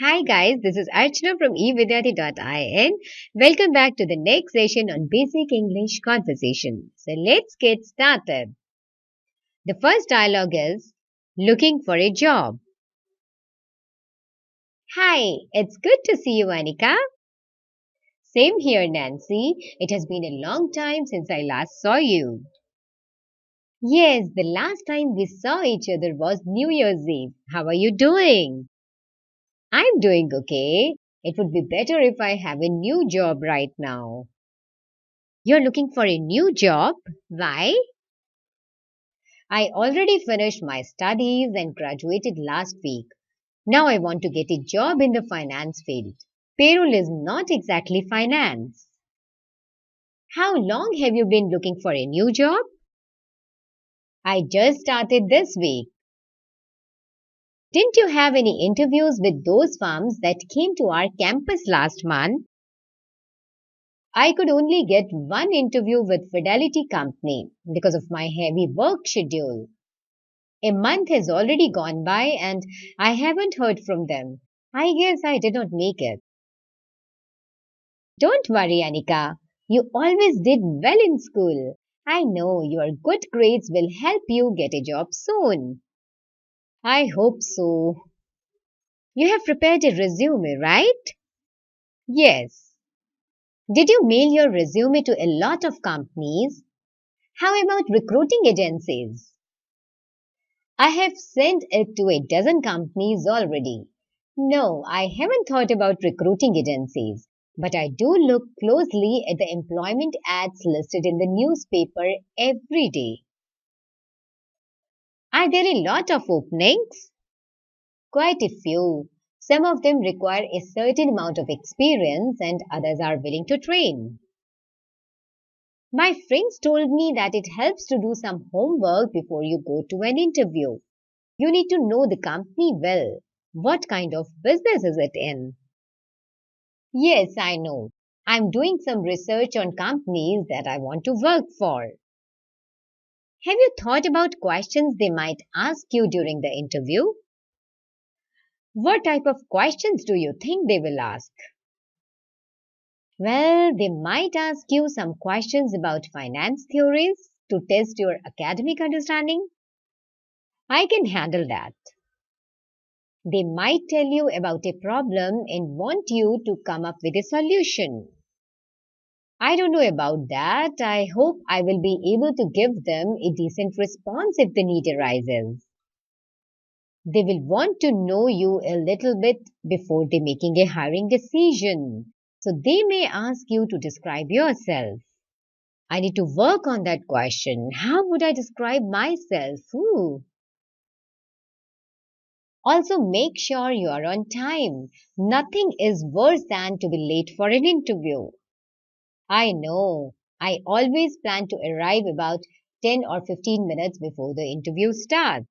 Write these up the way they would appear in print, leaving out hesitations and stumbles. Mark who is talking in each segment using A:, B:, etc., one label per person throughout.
A: Hi guys, this is Archana from evidyarthi.in. Welcome back to the next session on Basic English Conversation. So let's get started. The first dialogue is looking for a job. Hi, it's good to see you, Anika. Same here, Nancy. It has been a long time since I last saw you. Yes, the last time we saw each other was New Year's Eve. How are you doing? I'm doing okay. It would be better if I have a new job right now. You're looking for a new job? Why? I already finished my studies and graduated last week. Now I want to get a job in the finance field. Payroll is not exactly finance. How long have you been looking for a new job? I just started this week. Didn't you have any interviews with those firms that came to our campus last month? I could only get one interview with Fidelity Company because of my heavy work schedule. A month has already gone by and I haven't heard from them. I guess I did not make it. Don't worry, Anika. You always did well in school. I know your good grades will help you get a job soon. I hope so. You have prepared a resume, right? Yes. Did you mail your resume to a lot of companies? How about recruiting agencies? I have sent it to a dozen companies already. No, I haven't thought about recruiting agencies, but I do look closely at the employment ads listed in the newspaper every day. Are there a lot of openings? Quite a few. Some of them require a certain amount of experience and others are willing to train. My friends told me that it helps to do some homework before you go to an interview. You need to know the company well. What kind of business is it in? Yes, I know. I'm doing some research on companies that I want to work for. Have you thought about questions they might ask you during the interview? What type of questions do you think they will ask? Well, they might ask you some questions about finance theories to test your academic understanding. I can handle that. They might tell you about a problem and want you to come up with a solution. I don't know about that. I hope I will be able to give them a decent response if the need arises. They will want to know you a little bit before they making a hiring decision. So they may ask you to describe yourself. I need to work on that question. How would I describe myself? Ooh. Also, make sure you are on time. Nothing is worse than to be late for an interview. I know. I always plan to arrive about 10 or 15 minutes before the interview starts.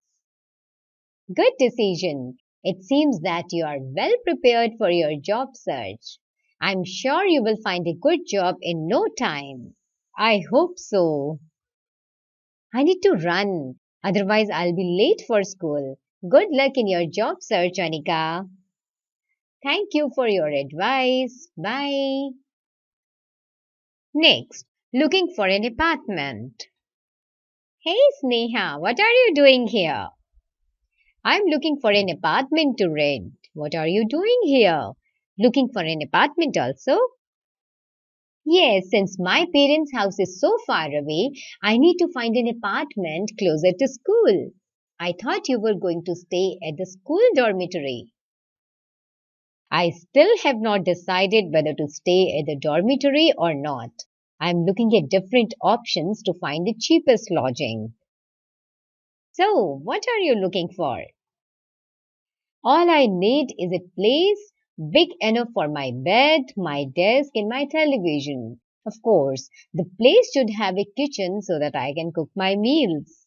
A: Good decision. It seems that you are well prepared for your job search. I'm sure you will find a good job in no time. I hope so. I need to run. Otherwise, I'll be late for school. Good luck in your job search, Anika. Thank you for your advice. Bye. Next, looking for an apartment. Hey Sneha, what are you doing here? I'm looking for an apartment to rent. What are you doing here? Looking for an apartment also? Yes, since my parents' house is so far away, I need to find an apartment closer to school. I thought you were going to stay at the school dormitory. I still have not decided whether to stay at the dormitory or not. I'm looking at different options to find the cheapest lodging. So, what are you looking for? All I need is a place big enough for my bed, my desk, and my television. Of course, the place should have a kitchen so that I can cook my meals.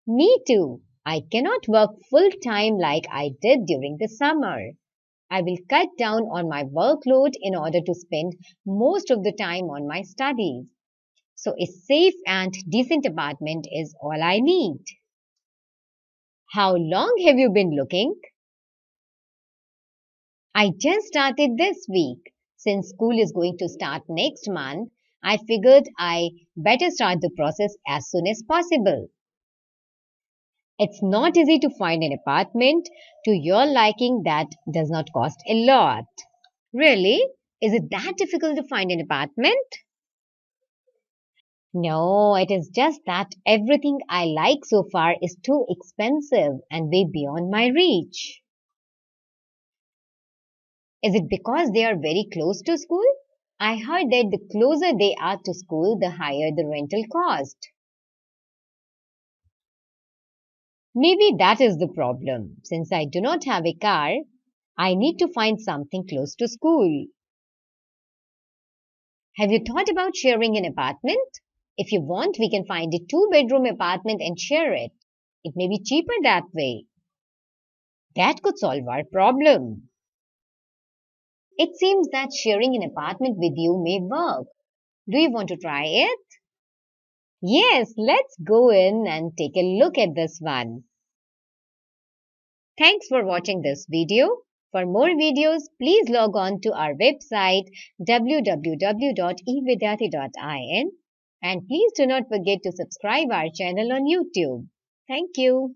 A: Me too. I cannot work full time like I did during the summer. I will cut down on my workload in order to spend most of the time on my studies. So a safe and decent apartment is all I need. How long have you been looking? I just started this week. Since school is going to start next month, I figured I better start the process as soon as possible. It's not easy to find an apartment to your liking that does not cost a lot. Really? Is it that difficult to find an apartment? No, it is just that everything I like so far is too expensive and way beyond my reach. Is it because they are very close to school? I heard that the closer they are to school, the higher the rental cost. Maybe that is the problem. Since I do not have a car, I need to find something close to school. Have you thought about sharing an apartment? If you want, we can find a two-bedroom apartment and share it. It may be cheaper that way. That could solve our problem. It seems that sharing an apartment with you may work. Do you want to try it? Yes, let's go in and take a look at this one. Thanks for watching this video. For more videos, please log on to our website www.evidyarthi.in and please do not forget to subscribe our channel on YouTube. Thank you.